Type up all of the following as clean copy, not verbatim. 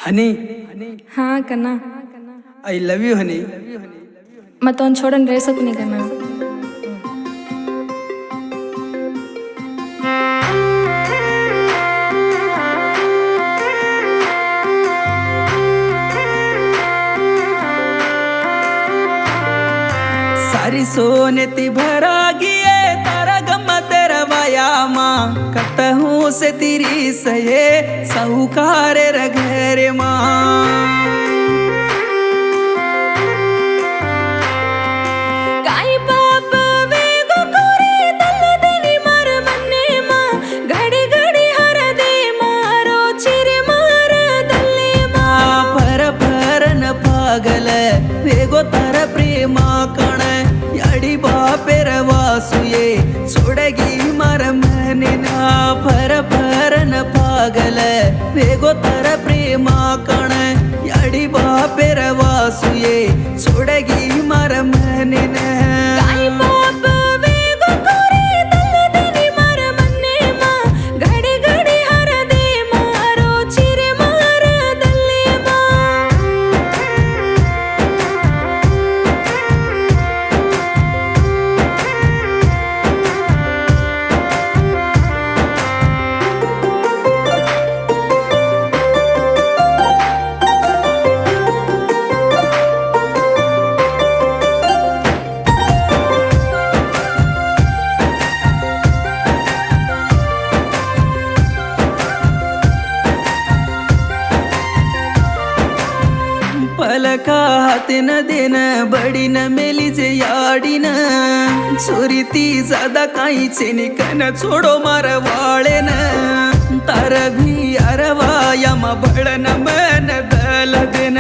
ಹನಿ हाँ कन्ना I love you ಹನಿ ಮತ್ತೊಂದು छोड़न रह सकूँ कन्ना सारी सोने ती भरा गिए तारा गम्मा तेरा वायामा करता हूँ से तेरी सहे साहूकार रघरे माँ वेगो तारा प्रेमा कण याडी बापेर वासुये सोडगी मार मनेना फर फरन पागल वेगो तारा प्रेमा कण याडी बापेर वासुये सोडगी मार मनेना पलका हातीन देन बडीन मेलीचे याडीन चोरीती जादा काहीचे निकन छोडो मार वाळेन तार भी अरवा यमा बळन मन दल देन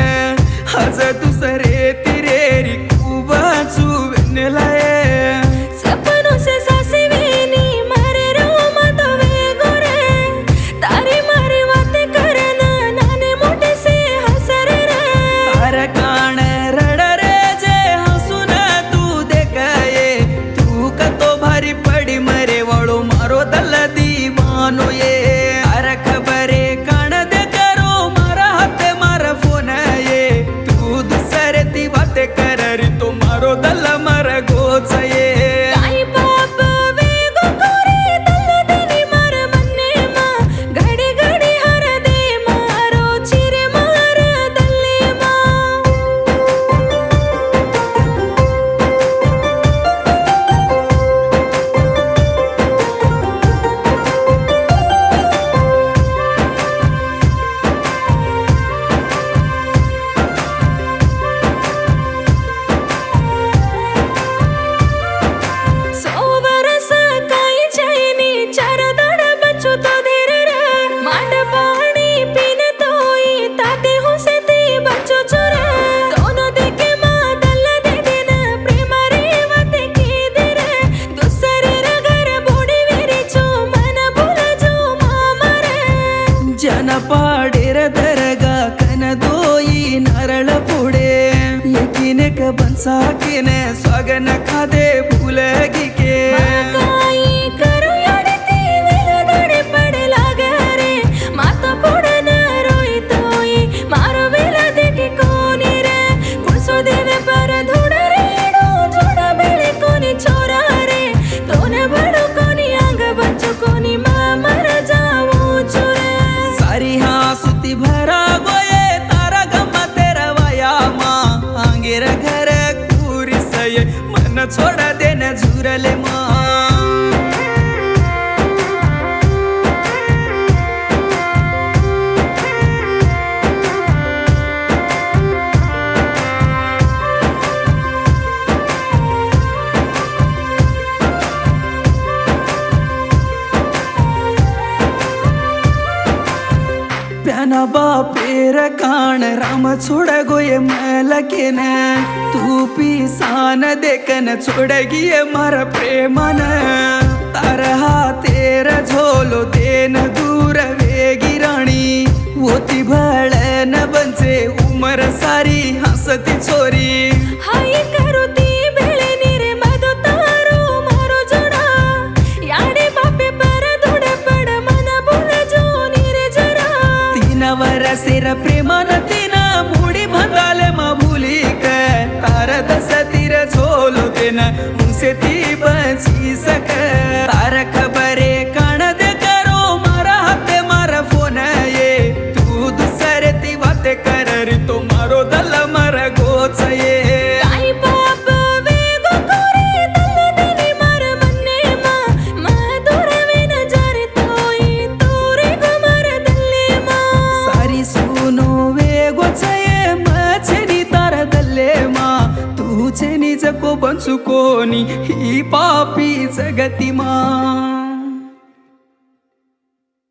हज दुसरे तिरेरी कुबा चुवेनलाय पाडेर दरगा कन दोई नारळ पुढे एकीनेक बनसाकीन स्वागन खादे भूलगी के भरा गोये तारा गम्मा तेरा वयामा आंगेर घर पूरी सये मन छोड़ा देना झुरले माँ प्याना बापेर कान राम छोड़ गोये मलकेन तू पिसान देखन छोड़गिये मार प्रेमन तारहा तेर झोलो देन दूर वेगी राणी होती भळन बनचे उमर सारी हसती छोरी हाय करुती बेळे निरे मधु तारो मारो जोडा याडे बापे पर धोड पड मन बोल जो निरे जरा 3 वर्ष सेर प्रेमान तिनं मुडी भंदाले मा भूली के तार दस तीर झोलो तेन उनसे ती बची सक तार खबरे कान दे करो मारा हाथे मारा फोन ये तू दुसरे ती बात कर रे तो मारो दल मर गोच ये आई बाप वेगो कोरे दल देनी मार मन्ने मा मधुर विन जर तोई तोरे गुमर दल्ले मा सारी सुनो वेगो छये मछनी तार दल्ले मा तुझे निज को बंचुकोनी ही पापी जगती मा